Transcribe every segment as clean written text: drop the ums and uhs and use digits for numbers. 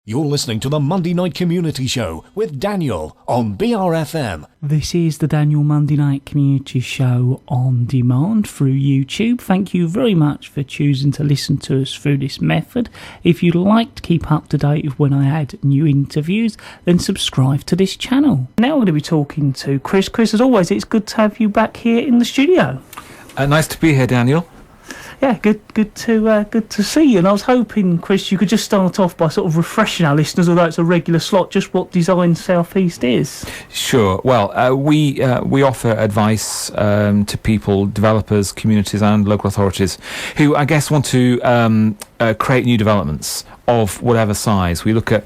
You're listening to the Monday Night Community Show with Daniel on BRFM. This is the Daniel Monday Night Community Show on demand through YouTube. Thank you very much for choosing to listen to us through this method. If you'd like to keep up to date with when I add new interviews, then subscribe to this channel. Now we're going to be talking to Chris. Chris, as always, it's good to have you back here in the studio. Nice to be here, Daniel. Yeah, good to see you. And I was hoping, Chris, you could just start off by sort of refreshing our listeners, although it's a regular slot, just what Design Southeast is. Sure. Well, we offer advice to people, developers, communities, and local authorities who, I guess, want to create new developments of whatever size. We look at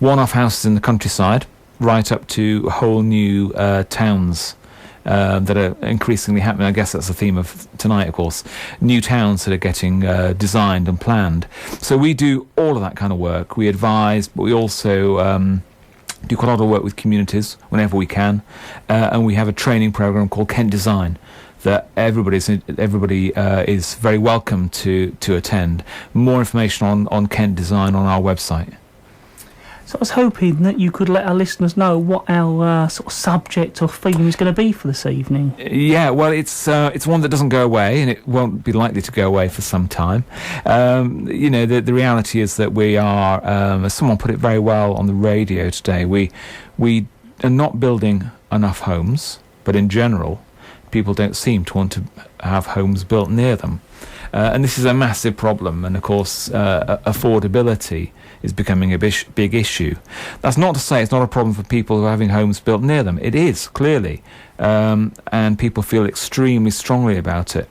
one-off houses in the countryside, right up to whole new towns. That are increasingly happening. I guess that's the theme of tonight, of course. New towns that are getting designed and planned. So we do all of that kind of work. We advise, but we also do quite a lot of work with communities whenever we can. And we have a training program called Kent Design that everybody is very welcome to attend. More information on Kent Design on our website. So I was hoping that you could let our listeners know what our sort of subject or theme is going to be for this evening. Yeah, well, it's one that doesn't go away, and it won't be likely to go away for some time. The reality is that we are, as someone put it very well on the radio today, we are not building enough homes, but in general, people don't seem to want to have homes built near them. And this is a massive problem, and of course, affordability is becoming a big issue. That's not to say it's not a problem for people who are having homes built near them. It is, clearly, and people feel extremely strongly about it.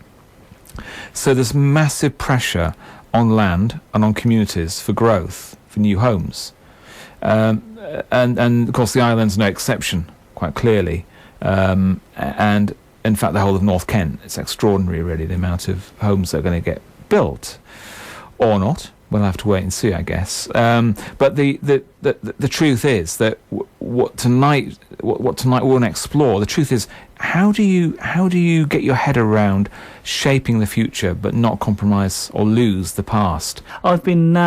So there's massive pressure on land and on communities for growth, for new homes. And of course, the island's no exception, quite clearly. And in fact, the whole of North Kent, it's extraordinary, really, the amount of homes that are going to get built. Or not. We'll have to wait and see, I guess. But the truth is that what tonight we want to explore. The truth is, how do you get your head around shaping the future but not compromise or lose the past? I've been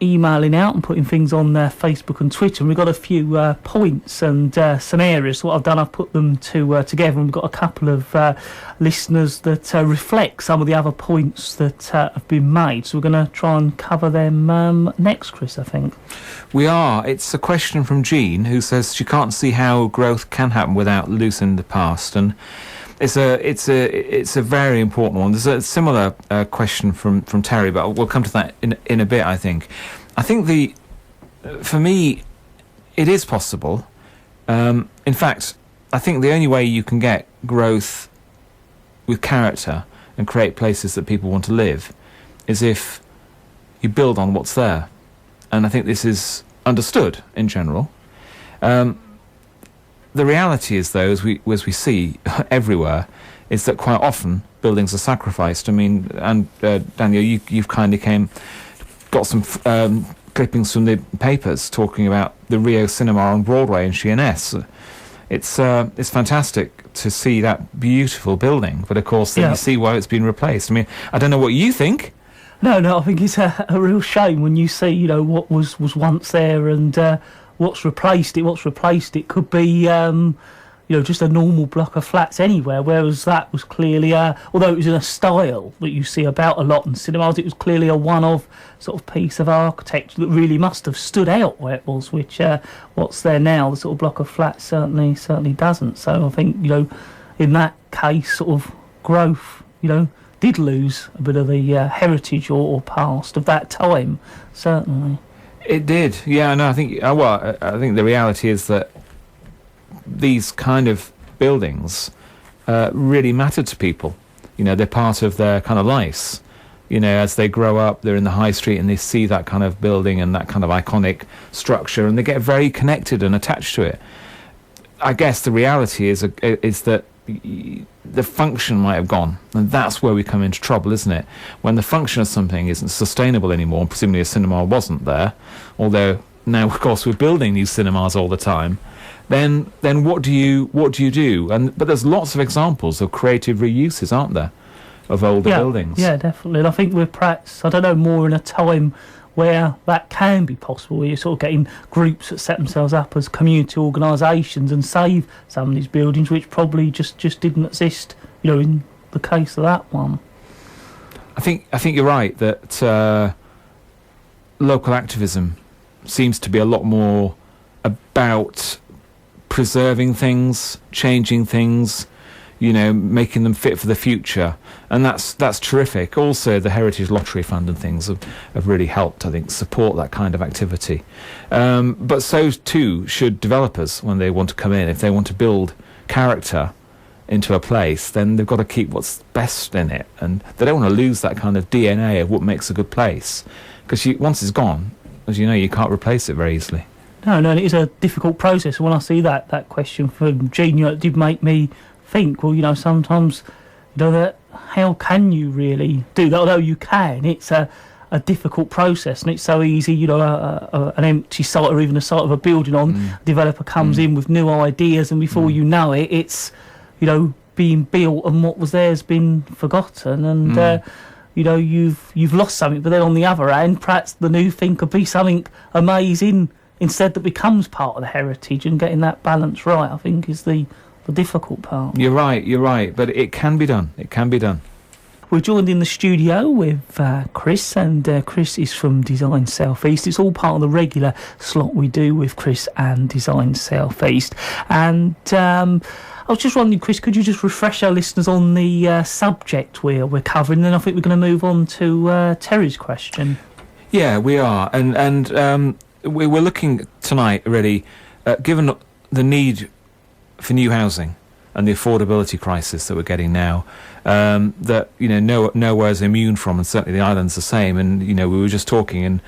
emailing out and putting things on Facebook and Twitter, and we've got a few points and scenarios. So what I've done, I've put them together, and we've got a couple of listeners that reflect some of the other points that have been made. So we're going to try and cover them next, Chris, I think. We are. It's a question from Jean, who says she can't see how growth can happen without losing the past, and it's a very important one. There's a similar question from Terry, but we'll come to that in a bit. I think for me, it is possible. In fact, I think the only way you can get growth with character and create places that people want to live is if you build on what's there. And I think this is understood in general. The reality is, though, as we see everywhere, is that quite often buildings are sacrificed. I mean, and Daniel, you've kind of got some clippings from the papers talking about the Rio Cinema on Broadway in Sheerness. It's fantastic to see that beautiful building, but of course then you see why it's been replaced. I mean, I don't know what you think. No, I think it's a real shame when you see, what was once there and what's replaced it. What's replaced it could be, just a normal block of flats anywhere, whereas that was clearly, although it was in a style that you see about a lot in cinemas, it was clearly a one-off sort of piece of architecture that really must have stood out where it was, which what's there now, the sort of block of flats certainly doesn't. So I think, in that case, sort of growth, did lose a bit of the heritage or past of that time, certainly. It did, yeah. No, I think. I think the reality is that these kind of buildings really matter to people. They're part of their kind of lives. As they grow up, they're in the high street and they see that kind of building and that kind of iconic structure, and they get very connected and attached to it. I guess the reality is that the function might have gone, and that's where we come into trouble, isn't it? When the function of something isn't sustainable anymore, and presumably a cinema wasn't there, although now of course we're building new cinemas all the time, then what do you do? But there's lots of examples of creative reuses, aren't there, of older buildings? Yeah, definitely. And I think we're perhaps, more in a time where that can be possible, where you're sort of getting groups that set themselves up as community organisations and save some of these buildings, which probably just didn't exist, in the case of that one. I think you're right that local activism seems to be a lot more about preserving things, changing things, making them fit for the future, and that's terrific. Also, the Heritage Lottery Fund and things have really helped, I think, support that kind of activity. But so too should developers when they want to come in. If they want to build character into a place, then they've got to keep what's best in it, and they don't want to lose that kind of DNA of what makes a good place, because once it's gone, as you know, you can't replace it very easily. No, it is a difficult process. When I see that question from Jean, it did make me think, well, sometimes, that how can you really do that? Although you can, it's a difficult process, and it's so easy, an empty site or even a site of a building a developer comes in with new ideas, and before you know it, it's, being built, and what was there has been forgotten, and, you've lost something. But then on the other hand, perhaps the new thing could be something amazing instead that becomes part of the heritage, and getting that balance right, I think, is the difficult part. You're right, but it can be done. We're joined in the studio with Chris, and Chris is from Design South East. It's all part of the regular slot we do with Chris and Design South East. And I was just wondering, Chris, could you just refresh our listeners on the subject we're covering? Then I think we're going to move on to Terry's question. Yeah, we are, and we're looking tonight really, given the need for new housing and the affordability crisis that we're getting now, that nowhere's immune from, and certainly the island's the same. And we were just talking, and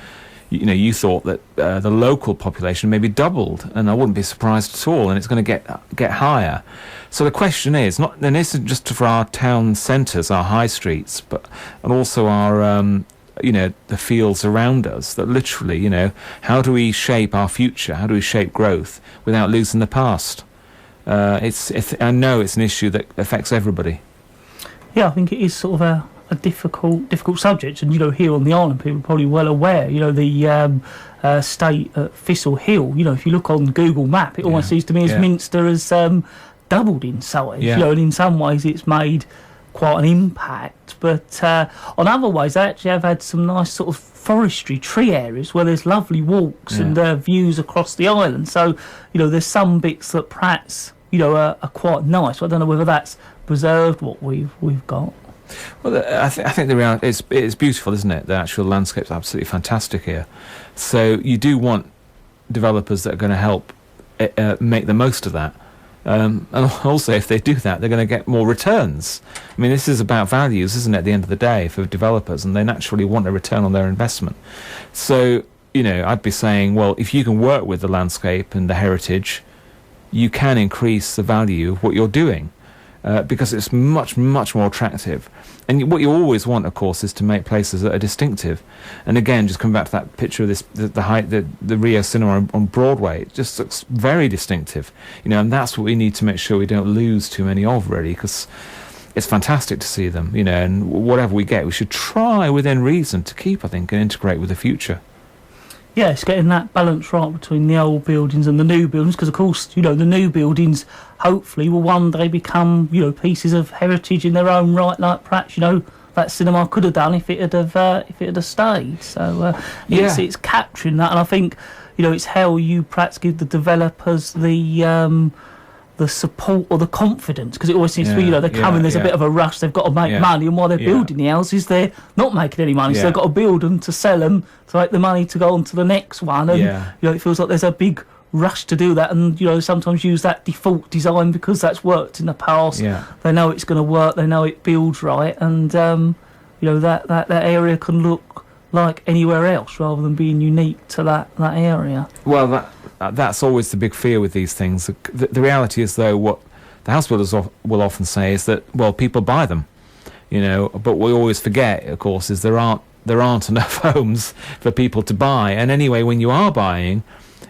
you thought that the local population maybe doubled, and I wouldn't be surprised at all, and it's going to get higher. So the question is, and this isn't just for our town centres, our high streets, and also our the fields around us, that literally, how do we shape our future? How do we shape growth without losing the past? I know it's an issue that affects everybody. Yeah, I think it is sort of a difficult subject, and here on the island, people are probably well aware. The state at Thistle Hill. If you look on Google Map, it almost seems to me as Minster has doubled in size. And in some ways it's made quite an impact, but on other ways they actually have had some nice sort of forestry tree areas where there's lovely walks and views across the island. So there's some bits that perhaps are quite nice. I don't know whether that's preserved what we've got. Well, I think the reality it's beautiful, isn't it? The actual landscape's absolutely fantastic here. So you do want developers that are going to help make the most of that. And also, if they do that, they're going to get more returns. I mean, this is about values, isn't it, at the end of the day, for developers, and they naturally want a return on their investment. So, I'd be saying, well, if you can work with the landscape and the heritage, you can increase the value of what you're doing, because it's much, much more attractive. And what you always want, of course, is to make places that are distinctive. And again, just coming back to that picture of the Rio Cinema on Broadway, it just looks very distinctive, and that's what we need to make sure we don't lose too many of, really, because it's fantastic to see them, and whatever we get, we should try within reason to keep, I think, and integrate with the future. Yeah, it's getting that balance right between the old buildings and the new buildings, because of course, the new buildings hopefully will one day become, pieces of heritage in their own right, like perhaps, that cinema could have done if it had have stayed. So it's capturing that, and I think, it's how you perhaps give the developers the support or the confidence, because it always seems to be, they come in, there's a bit of a rush, they've got to make money, and while they're building the houses, they're not making any money, so they've got to build them to sell them to make the money to go on to the next one, and it feels like there's a big rush to do that, and sometimes use that default design because that's worked in the past. They know it's going to work, they know it builds right, and that area can look like anywhere else rather than being unique to that area. Well, that's always the big fear with these things. The reality is, though, what the house builders will often say is that, well, people buy them, but we always forget, of course, is there aren't enough homes for people to buy. And anyway, when you are buying,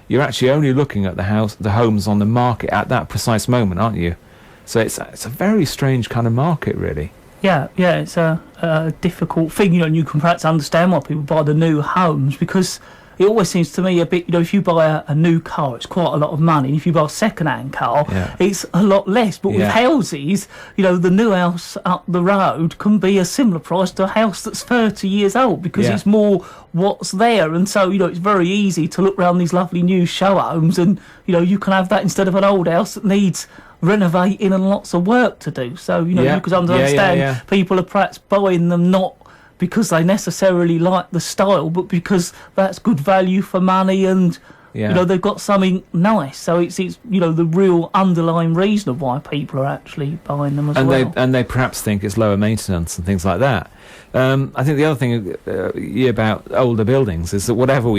you're actually only looking at the homes on the market at that precise moment, aren't you? So it's a very strange kind of market, really. Yeah, it's a difficult thing, and you can perhaps understand why people buy the new homes, because it always seems to me a bit, if you buy a new car, it's quite a lot of money. And if you buy a second-hand car, it's a lot less. But with houses, the new house up the road can be a similar price to a house that's 30 years old, because it's more what's there. And so, it's very easy to look around these lovely new show homes and, you can have that instead of an old house that needs renovating and lots of work to do. So, you could understand people are perhaps buying them not because they necessarily like the style, but because that's good value for money, and they've got something nice. So it's the real underlying reason of why people are actually buying them as well. And they perhaps think it's lower maintenance and things like that. I think the other thing about older buildings is that whatever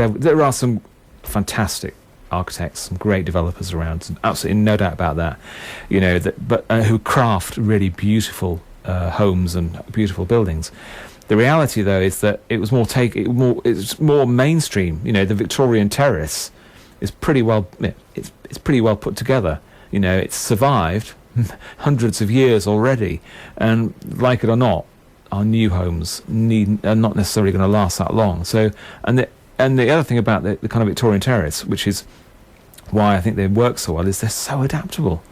there are some fantastic architects, some great developers around, absolutely no doubt about that. But who craft really beautiful homes and beautiful buildings. The reality, though, is that it's more mainstream. The Victorian terrace is pretty well it's pretty well put together. It's survived hundreds of years already, and like it or not, our new homes are not necessarily going to last that long. So, and the other thing about the kind of Victorian terrace, which is why I think they work so well, is they're so adaptable.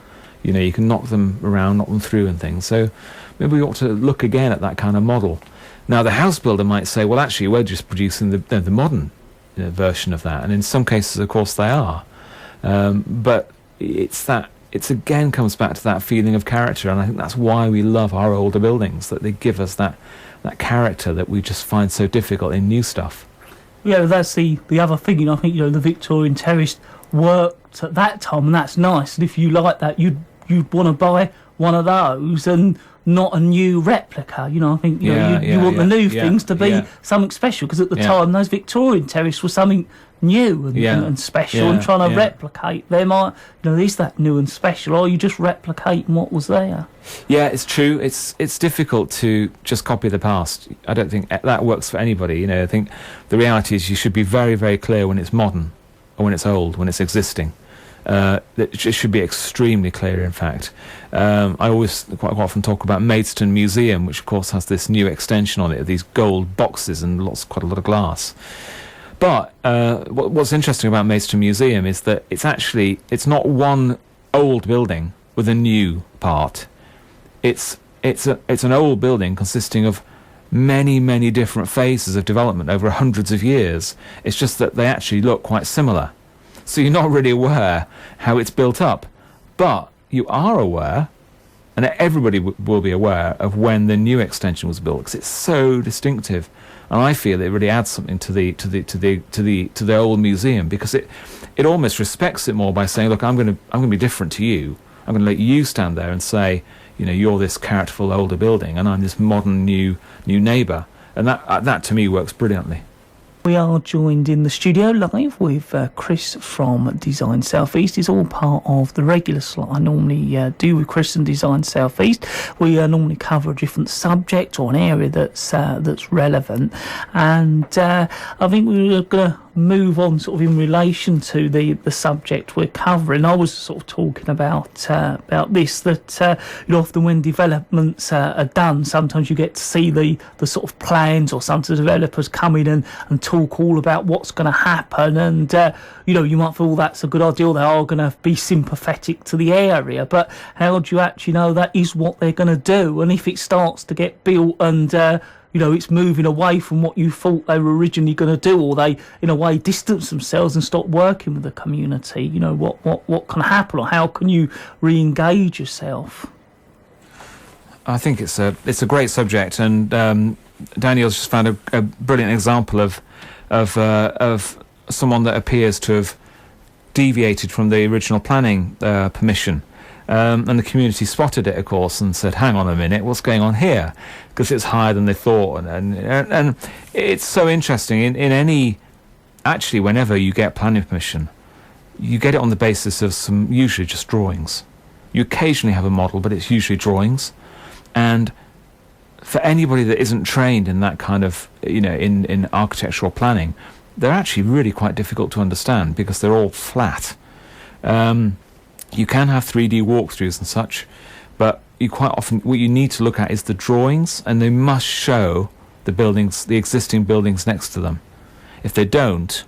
You can knock them around, knock them through and things. So maybe we ought to look again at that kind of model. Now, the house builder might say, well, actually, we're just producing the modern version of that. And in some cases, of course, they are. But it's again comes back to that feeling of character. And I think that's why we love our older buildings, that they give us that character that we just find so difficult in new stuff. Yeah, that's the other thing. I think, the Victorian terrace worked at that time, and that's nice. And if you like that, you'd want to buy one of those and not a new replica. I think you want the new things to be something special, because at the time those Victorian terrace was something new and special, and trying to replicate them. Is that new and special, or are you just replicating what was there? Yeah, it's true. It's difficult to just copy the past. I don't think that works for anybody. I think the reality is you should be very, very clear when it's modern or when it's old, when it's existing. It should be extremely clear, in fact. I always quite often talk about Maidstone Museum, which of course has this new extension on it of these gold boxes and quite a lot of glass. But what's interesting about Maidstone Museum is that it's not one old building with a new part. It's an old building consisting of many, many different phases of development over hundreds of years. It's just that they actually look quite similar. So you're not really aware how it's built up, but you are aware, and everybody will be aware of when the new extension was built, because it's so distinctive. And I feel it really adds something to the old museum, because it almost respects it more by saying, look, I'm going to be different to you. I'm going to let you stand there and say, you're this characterful older building, and I'm this modern new neighbour, and that to me works brilliantly. We are joined in the studio live with Chris from Design South East. It's all part of the regular slot I normally do with Chris and Design South East. We normally cover a different subject or an area that's relevant, and I think we're going to move on sort of in relation to the subject we're covering. I was sort of talking about this, that often when developments are done, sometimes you get to see the sort of plans, or some developers come in and talk all about what's going to happen, and you might feel that's a good idea, they are going to be sympathetic to the area, but how do you actually know that is what they're going to do? And if it starts to get built and it's moving away from what you thought they were originally going to do, or they, in a way, distance themselves and stop working with the community, what can happen, or how can you re-engage yourself? I think it's a great subject, and Daniel's just found a brilliant example of someone that appears to have deviated from the original planning permission. And the community spotted it, of course, and said, hang on a minute, what's going on here? Because it's higher than they thought. And it's so interesting. Actually, whenever you get planning permission, you get it on the basis of some, usually just drawings. You occasionally have a model, but it's usually drawings. And for anybody that isn't trained in that kind of, in architectural planning, they're actually really quite difficult to understand, because they're all flat. You can have 3D walkthroughs and such, But you quite often, what you need to look at is the drawings, and they must show the buildings, the existing buildings next to them. If they don't,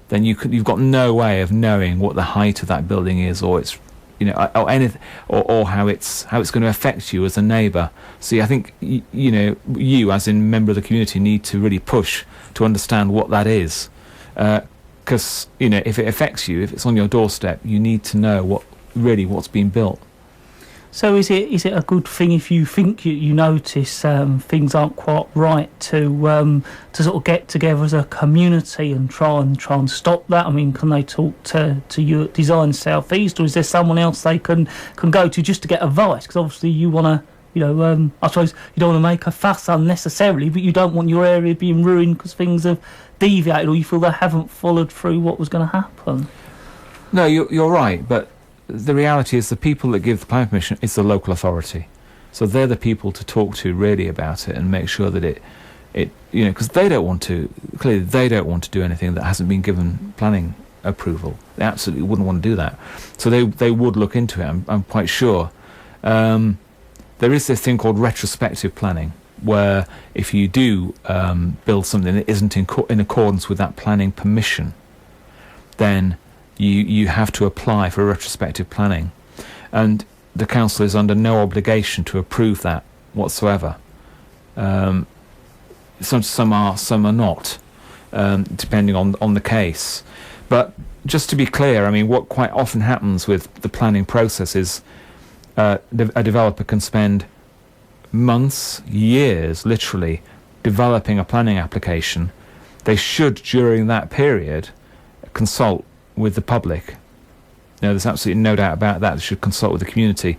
then you've got no way of knowing what the height of that building is, or its, or anything, or how it's going to affect you as a neighbour. So I think you as in member of the community need to really push to understand what that is, because if it affects you, if it's on your doorstep, you need to know what's being built. So is it a good thing if you think you notice things aren't quite right to sort of get together as a community and try and stop that? I mean, can they talk to you at Design South East, or is there someone else they can go to just to get advice? Because obviously you want to, I suppose you don't want to make a fuss unnecessarily, but you don't want your area being ruined because things have deviated or you feel they haven't followed through what was going to happen. No, you're right, but the reality is the people that give the planning permission is the local authority. So they're the people to talk to really about it and make sure that it because they don't want to do anything that hasn't been given planning approval. They absolutely wouldn't want to do that. So they would look into it, I'm quite sure. There is this thing called retrospective planning, where if you do build something that isn't in accordance with that planning permission, then you have to apply for retrospective planning, and the council is under no obligation to approve that whatsoever. Some are not, depending on the case. But just to be clear, I mean, what quite often happens with the planning process is a developer can spend months, years, literally, developing a planning application. They should, during that period, consult with the public. There's absolutely no doubt about that. They should consult with the community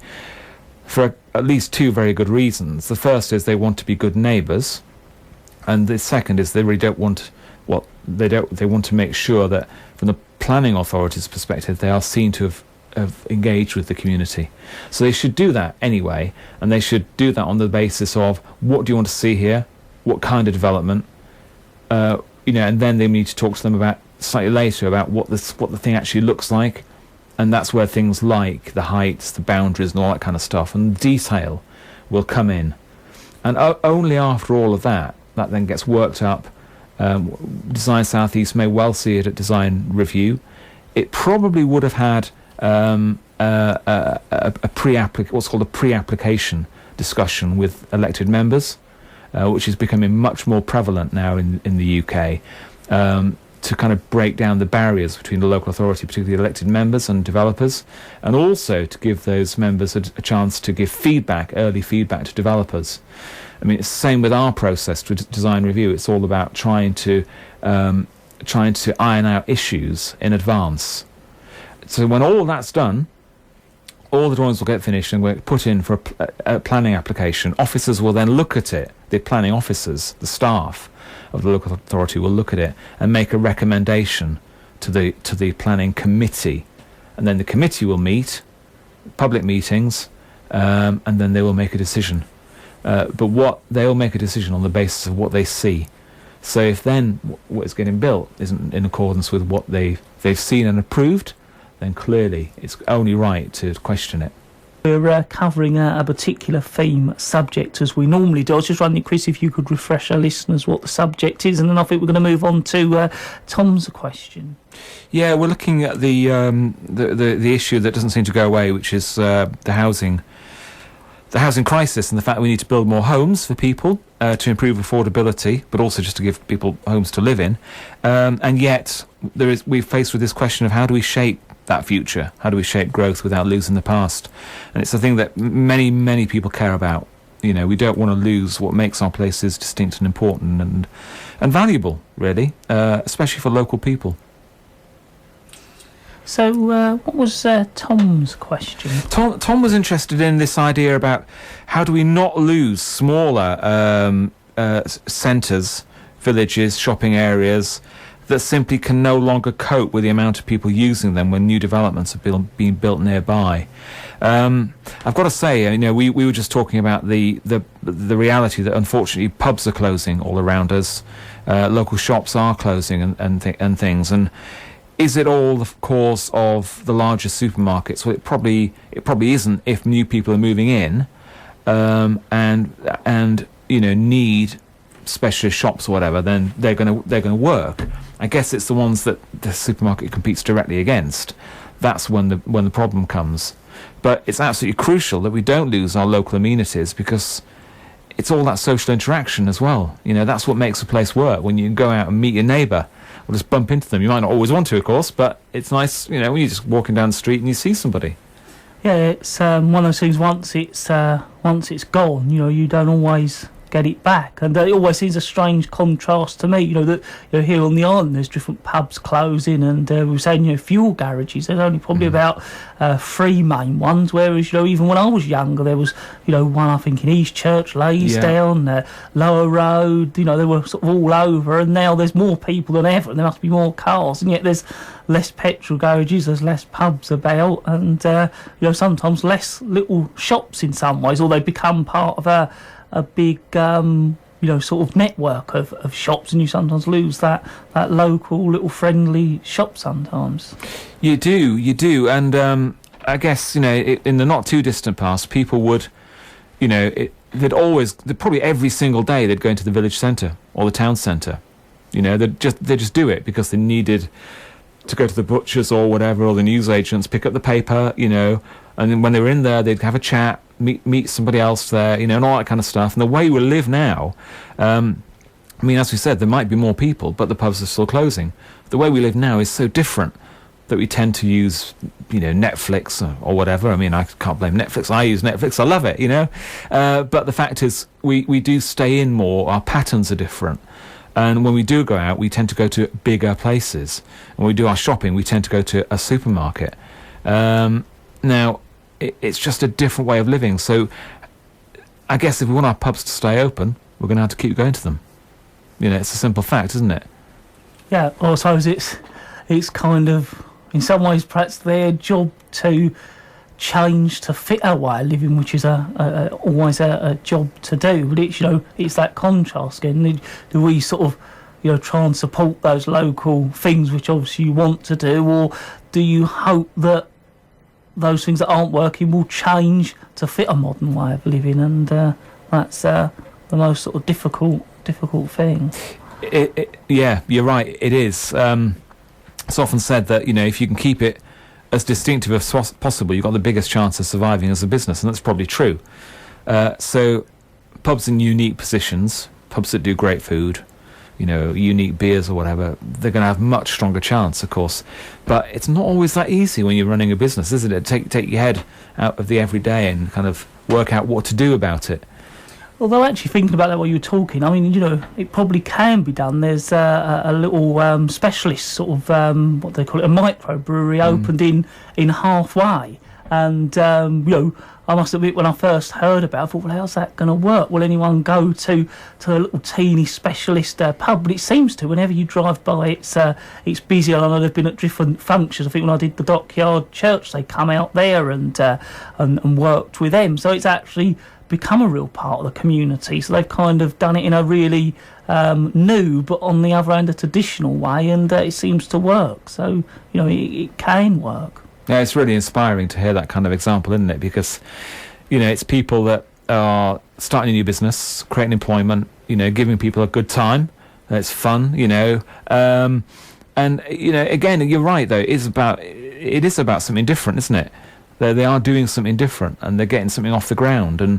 for at least two very good reasons. The first is they want to be good neighbours, and the second is they really don't want they want to make sure that from the planning authority's perspective they are seen to have engaged with the community. So they should do that anyway, and they should do that on the basis of what do you want to see here, what kind of development, and then they need to talk to them about slightly later about what the thing actually looks like, and that's where things like the heights, the boundaries, and all that kind of stuff, and the detail will come in. And only after all of that then gets worked up. Design South East may well see it at design review. It probably would have had what's called a pre-application discussion with elected members, which is becoming much more prevalent now in the UK. To kind of break down the barriers between the local authority, particularly elected members and developers, and also to give those members a chance to give early feedback to developers. I mean, it's the same with our process to design review. It's all about trying to iron out issues in advance. So when all that's done, all the drawings will get finished and we'll put in for a planning application. Officers will then look at it. The planning officers, the staff of the local authority, will look at it and make a recommendation to the planning committee, and then the committee will meet, public meetings, and then they will make a decision. But they'll make a decision on the basis of what they see. So if then what is getting built isn't in accordance with what they've seen and approved, then clearly it's only right to question it. We're covering a particular theme subject as we normally do. I was just wondering, Chris, if you could refresh our listeners what the subject is, and then I think we're going to move on to Tom's question. Yeah, we're looking at the issue that doesn't seem to go away, which is the housing crisis, and the fact that we need to build more homes for people to improve affordability, but also just to give people homes to live in. And yet we're faced with this question of how do we shape that future? How do we shape growth without losing the past? And it's a thing that many people care about. We don't want to lose what makes our places distinct and important and valuable, really, especially for local people. So what was Tom's question? Tom was interested in this idea about how do we not lose smaller centres, villages, shopping areas that simply can no longer cope with the amount of people using them when new developments have been built nearby. I've got to say, we were just talking about the reality that unfortunately pubs are closing all around us, local shops are closing and things, and Is it all the cause of the larger supermarkets? Well, it probably isn't. If new people are moving in, and need specialist shops or whatever, then they're gonna work. I guess it's the ones that the supermarket competes directly against. That's when the problem comes. But it's absolutely crucial that we don't lose our local amenities, because it's all that social interaction as well. That's what makes a place work. When you can go out and meet your neighbour, or just bump into them. You might not always want to, of course, but it's nice, when you're just walking down the street and you see somebody. Yeah, it's one of those things. Once it's gone, you don't always get it back, and it always seems a strange contrast to me. That here on the island, there's different pubs closing, and we were saying fuel garages. There's only probably about 3 main ones. Whereas even when I was younger, there was one I think in East Church, Laysdown, Lower Road. They were sort of all over, and now there's more people than ever, and there must be more cars, and yet there's less petrol garages, there's less pubs about, and sometimes less little shops in some ways, or they become part of a big sort of network of shops, and you sometimes lose that local little friendly shop sometimes. You do, and I guess in the not too distant past, people would they'd probably every single day they'd go into the village centre or the town centre. They'd just do it because they needed to go to the butchers or whatever, or the newsagents, pick up the paper, and then when they were in there, they'd have a chat, meet somebody else there, and all that kind of stuff. And the way we live now, as we said, there might be more people, but the pubs are still closing. The way we live now is so different that we tend to use, Netflix or whatever. I can't blame Netflix. I use Netflix. I love it, But the fact is, we do stay in more. Our patterns are different. And when we do go out, we tend to go to bigger places. And when we do our shopping, we tend to go to a supermarket. Now, it's just a different way of living. So I guess if we want our pubs to stay open, we're going to have to keep going to them. It's a simple fact, isn't it? Yeah, well, I suppose it's kind of, in some ways, perhaps their job to change to fit our way of living, which is always a job to do. But it's that contrast again. Do we sort of try and support those local things which obviously you want to do, or do you hope that those things that aren't working will change to fit a modern way of living? And that's the most sort of difficult thing. Yeah, you're right. It is. It's often said that if you can keep it as distinctive as possible, you've got the biggest chance of surviving as a business, and that's probably true. So pubs in unique positions, pubs that do great food, unique beers or whatever, they're going to have much stronger chance, of course. But it's not always that easy when you're running a business, isn't it? Take your head out of the everyday and kind of work out what to do about it. Although actually thinking about that while you're talking, it probably can be done. There's a little specialist sort of, what they call it, a microbrewery opened in Halfway. And, I must admit, when I first heard about it, I thought, well, how's that going to work? Will anyone go to a little teeny specialist pub? But it seems to, whenever you drive by, it's busy. I know they've been at different functions. I think when I did the Dockyard Church, they come out there and worked with them. So it's actually become a real part of the community. So they've kind of done it in a really new, but on the other hand, a traditional way, and it seems to work. So, it can work. Yeah, it's really inspiring to hear that kind of example, isn't it? Because, it's people that are starting a new business, creating employment, giving people a good time. It's fun, and, again, you're right, though. It is about something different, isn't it? They are doing something different, and they're getting something off the ground, and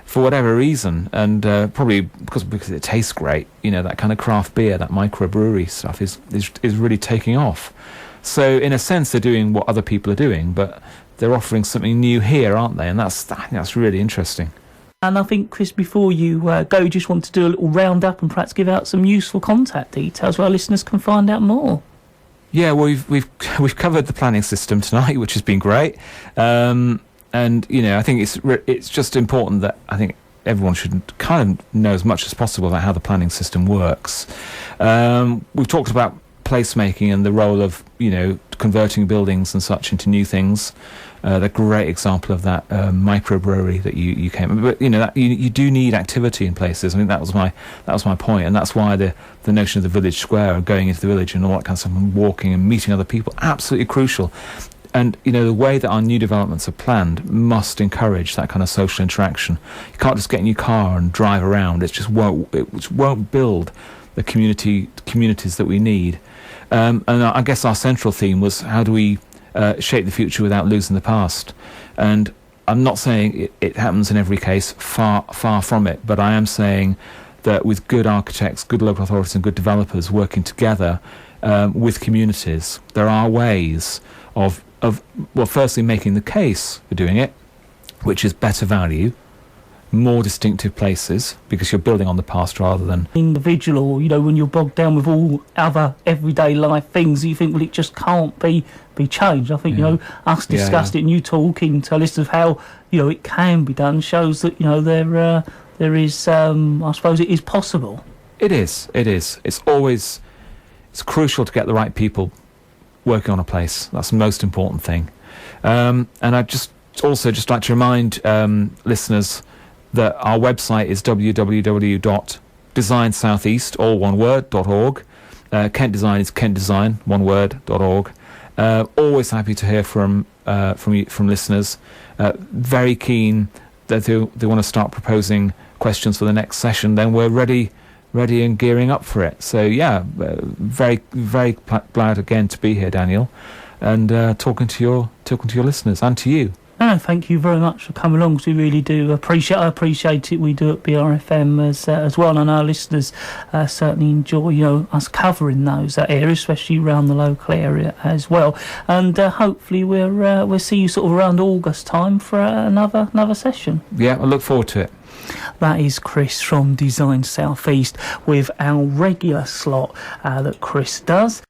for whatever reason, and probably because it tastes great, that kind of craft beer, that microbrewery stuff is really taking off. So in a sense, they're doing what other people are doing, but they're offering something new here, aren't they? And that's really interesting. And I think, Chris, before you go, you just want to do a little roundup and perhaps give out some useful contact details where our listeners can find out more. Yeah, well, we've covered the planning system tonight, which has been great, and I think it's just important that I think everyone should kind of know as much as possible about how the planning system works. We've talked about placemaking and the role of, converting buildings and such into new things. The great example of that microbrewery that you came, but that you do need activity in places. I think that was my point, and that's why the notion of the village square and going into the village and all that kind of stuff, and walking and meeting other people, absolutely crucial. And the way that our new developments are planned must encourage that kind of social interaction. You can't just get in your car and drive around. It just won't build the communities that we need. And I guess our central theme was, how do we shape the future without losing the past? And I'm not saying it happens in every case, far from it, but I am saying that with good architects, good local authorities and good developers working together with communities, there are ways of firstly making the case for doing it, which is better value, more distinctive places, because you're building on the past rather than individual, or when you're bogged down with all other everyday life things, you think, well, it just can't be changed. I think us discussing it and you talking to listeners of how it can be done shows that there is I suppose it is possible. It is it's crucial to get the right people working on a place. That's the most important thing. And I just like to remind listeners that our website is www.designsoutheast, all one word, .org. Kent Design is kentdesign, one word, .org. Always happy to hear from listeners. Very keen that they want to start proposing questions for the next session. Then we're ready and gearing up for it. So very, very glad again to be here, Daniel, and talking to your listeners and to you. No, thank you very much for coming along, because we really do appreciate it. We do at BRFM as well, and our listeners certainly enjoy us covering those areas, especially around the local area as well. And hopefully we'll see you sort of around August time for another session. Yeah, I look forward to it. That is Chris from Design South East with our regular slot that Chris does.